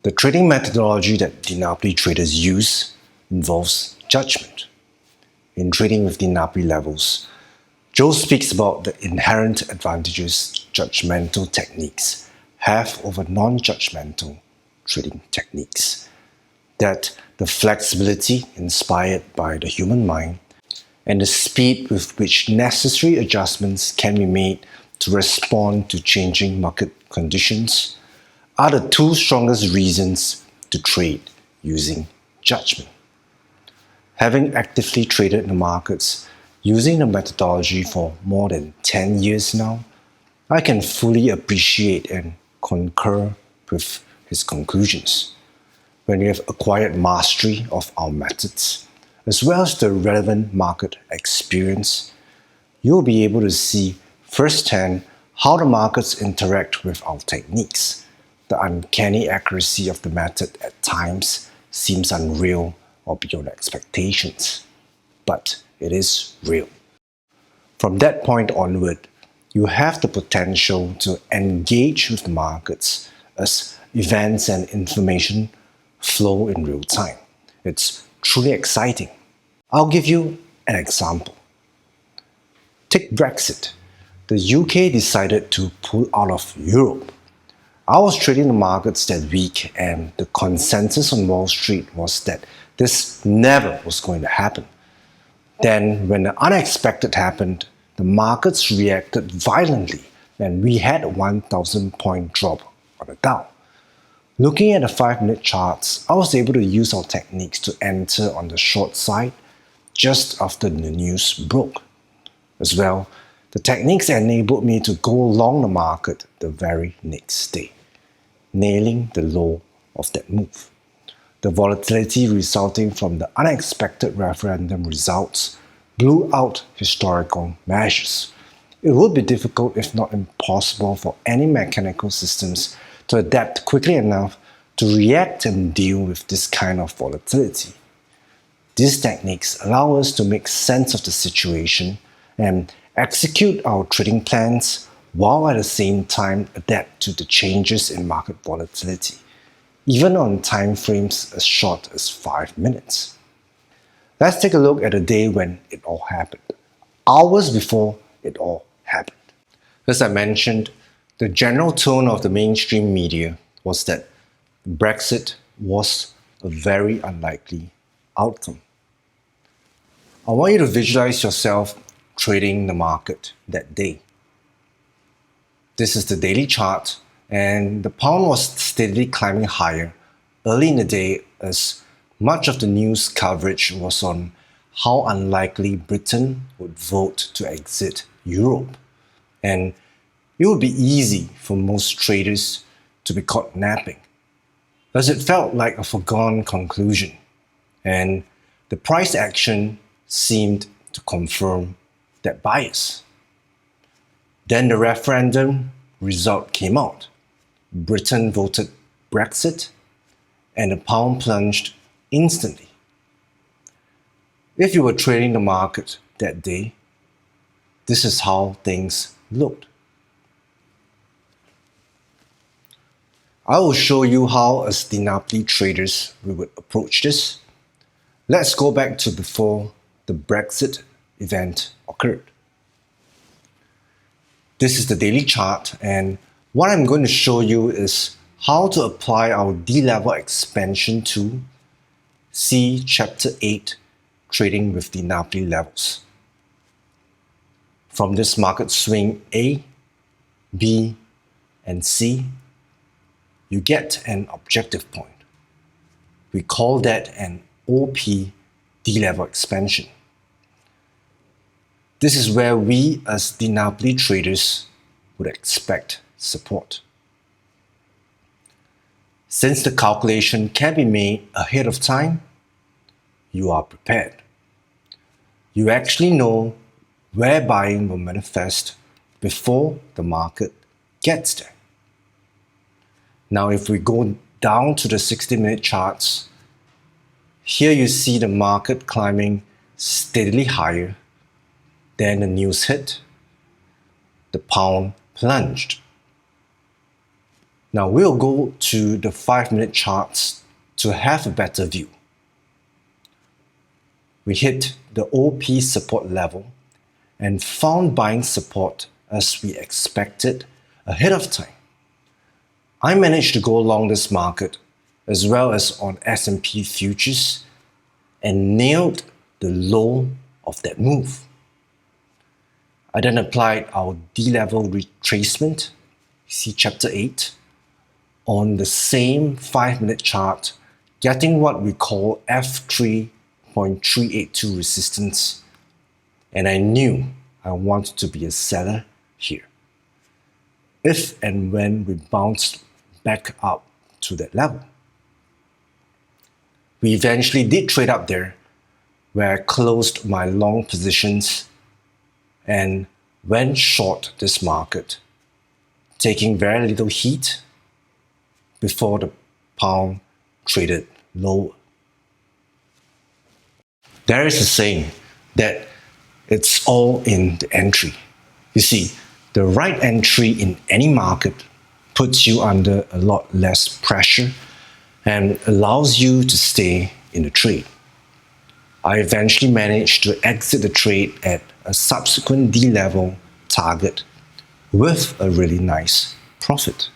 The trading methodology that DiNapoli traders use involves judgment. In Trading with DiNapoli levels, Joe speaks about the inherent advantages judgmental techniques have over non-judgmental trading techniques. That the flexibility inspired by the human mind and the speed with which necessary adjustments can be made to respond to changing market conditions are the two strongest reasons to trade using judgment. Having actively traded the markets using the methodology for more than 10 years now, I can fully appreciate and concur with his conclusions. When we have acquired mastery of our methods, as well as the relevant market experience, you'll be able to see firsthand how the markets interact with our techniques. The uncanny accuracy of the method at times seems unreal or beyond expectations, but it is real. From that point onward, you have the potential to engage with the markets as events and information flow in real time. It's truly exciting. I'll give you an example. Take Brexit. The UK decided to pull out of Europe. I was trading the markets that week, and the consensus on Wall Street was that this never was going to happen. Then, when the unexpected happened, the markets reacted violently, and we had a 1,000-point drop on the Dow. Looking at the 5-minute charts, I was able to use our techniques to enter on the short side just after the news broke. As well, the techniques enabled me to go long the market the very next day, nailing the low of that move. The volatility resulting from the unexpected referendum results blew out historical measures. It would be difficult, if not impossible, for any mechanical systems to adapt quickly enough to react and deal with this kind of volatility. These techniques allow us to make sense of the situation and execute our trading plans while at the same time adapt to the changes in market volatility, even on time frames as short as 5 minutes. Let's take a look at the day when it all happened, hours before it all happened. As I mentioned, the general tone of the mainstream media was that Brexit was a very unlikely outcome. I want you to visualize yourself trading the market that day. This is the daily chart, and the pound was steadily climbing higher early in the day as much of the news coverage was on how unlikely Britain would vote to exit Europe. And it would be easy for most traders to be caught napping, as it felt like a foregone conclusion, and the price action seemed to confirm that bias. Then the referendum result came out. Britain voted Brexit, and the pound plunged instantly. If you were trading the market that day, this is how things looked. I will show you how, as DiNapoli traders, we would approach this. Let's go back to before the Brexit event occurred. This is the daily chart, and what I'm going to show you is how to apply our D-level expansion to see Chapter 8, Trading with DiNapoli levels. From this market swing A, B, and C, you get an objective point. We call that an OP D-level expansion. This is where we as DiNapoli traders would expect support. Since the calculation can be made ahead of time, you are prepared. You actually know where buying will manifest before the market gets there. Now, if we go down to the 60-minute charts, here you see the market climbing steadily higher. Then the news hit. The pound plunged. Now we'll go to the 5-minute charts to have a better view. We hit the OP support level and found buying support as we expected ahead of time. I managed to go long this market as well as on S&P futures and nailed the low of that move. I then applied our D-level retracement, see chapter 8, on the same 5-minute chart, getting what we call F3.382 resistance, and I knew I wanted to be a seller here if and when we bounced back up to that level. We eventually did trade up there, where I closed my long positions and went short this market, taking very little heat before the pound traded lower. There is a saying that it's all in the entry. You see, the right entry in any market puts you under a lot less pressure and allows you to stay in the trade. I eventually managed to exit the trade at a subsequent D-level target with a really nice profit.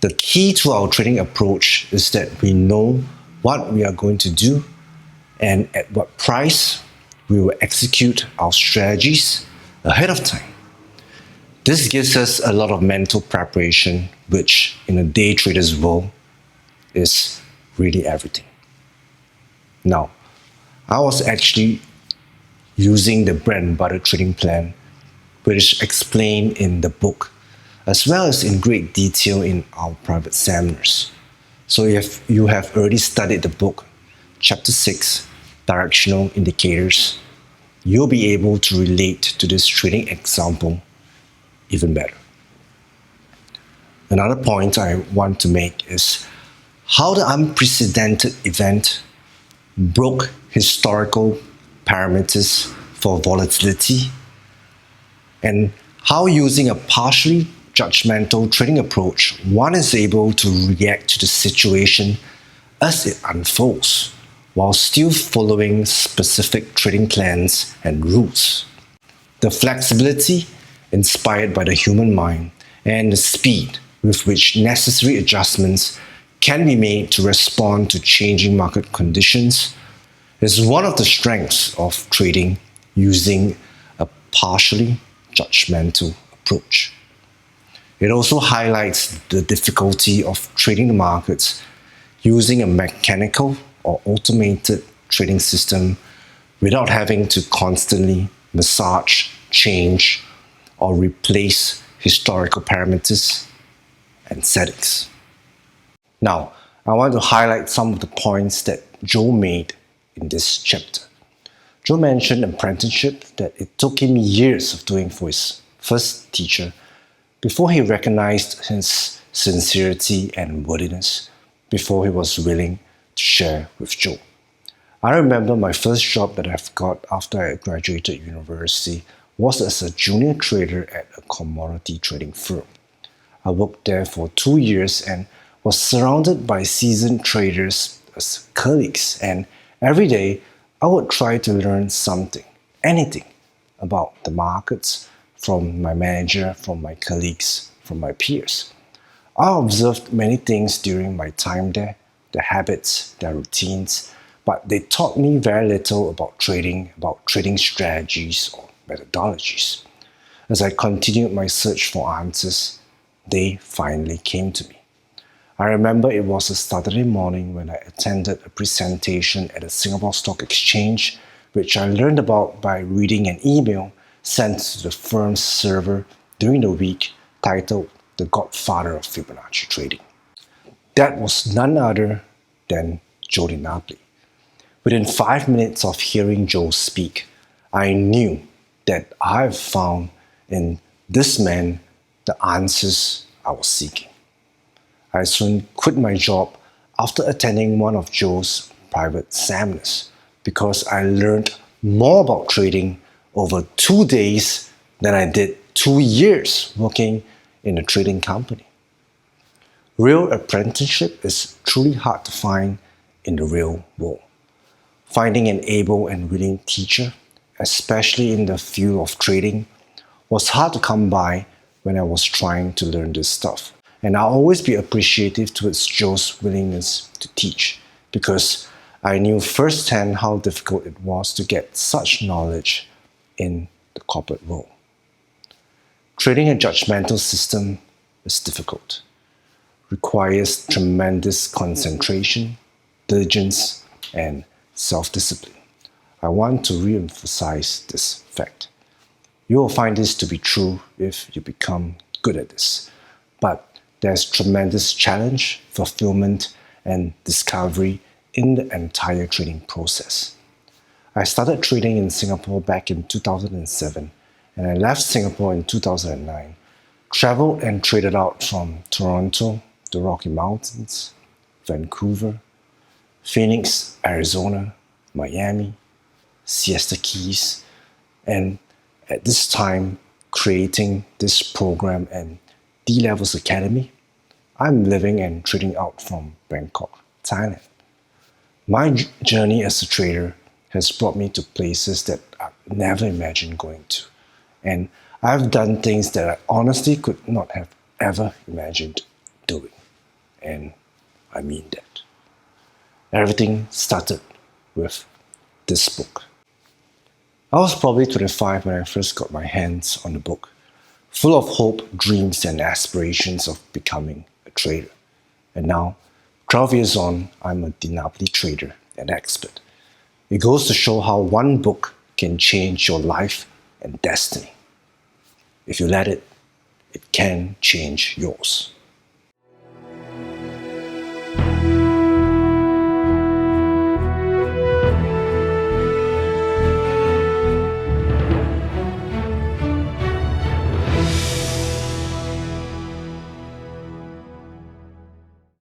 The key to our trading approach is that we know what we are going to do and at what price we will execute our strategies ahead of time. This gives us a lot of mental preparation, which in a day trader's world is really everything. Now, I was actually using the bread and butter trading plan, which is explained in the book, as well as in great detail in our private seminars. So if you have already studied the book, chapter 6, Directional Indicators, you'll be able to relate to this trading example even better. Another point I want to make is how the unprecedented event broke historical parameters for volatility and how using a partially judgmental trading approach, one is able to react to the situation as it unfolds while still following specific trading plans and rules. The flexibility inspired by the human mind and the speed with which necessary adjustments can be made to respond to changing market conditions is one of the strengths of trading using a partially judgmental approach. It also highlights the difficulty of trading the markets using a mechanical or automated trading system without having to constantly massage, change, or replace historical parameters and settings. Now, I want to highlight some of the points that Joe made in this chapter. Joe mentioned apprenticeship, that it took him years of doing for his first teacher before he recognized his sincerity and worthiness, before he was willing to share with Joe. I remember my first job that I've got after I graduated university was as a junior trader at a commodity trading firm. I worked there for 2 years and was surrounded by seasoned traders as colleagues, and every day I would try to learn something, anything about the markets from my manager, from my colleagues, from my peers. I observed many things during my time there, their habits, their routines, but they taught me very little about trading strategies or methodologies. As I continued my search for answers, they finally came to me. I remember it was a Saturday morning when I attended a presentation at the Singapore Stock Exchange, which I learned about by reading an email sent to the firm's server during the week titled The Godfather of Fibonacci Trading. That was none other than Joe DiNapoli. Within 5 minutes of hearing Joe speak, I knew that I have found in this man the answers I was seeking. I soon quit my job after attending one of Joe's private seminars because I learned more about trading over 2 days than I did 2 years working in a trading company. Real apprenticeship is truly hard to find in the real world. Finding an able and willing teacher, especially in the field of trading, was hard to come by when I was trying to learn this stuff. And I'll always be appreciative towards Joe's willingness to teach because I knew firsthand how difficult it was to get such knowledge in the corporate world. Trading a judgmental system is difficult, requires tremendous concentration, diligence, and self-discipline. I want to re-emphasize this fact. You will find this to be true if you become good at this. But there's tremendous challenge, fulfillment, and discovery in the entire trading process. I started trading in Singapore back in 2007, and I left Singapore in 2009. Traveled and traded out from Toronto, the Rocky Mountains, Vancouver, Phoenix, Arizona, Miami, Siesta Keys, and at this time creating this program and D-Levels Academy, I'm living and trading out from Bangkok, Thailand. My journey as a trader has brought me to places that I never imagined going to. And I've done things that I honestly could not have ever imagined doing. And I mean that. Everything started with this book. I was probably 25 when I first got my hands on the book, full of hope, dreams, and aspirations of becoming a trader. And now, 12 years on, I'm a DiNapoli trader and expert. It goes to show how one book can change your life and destiny. If you let it, it can change yours.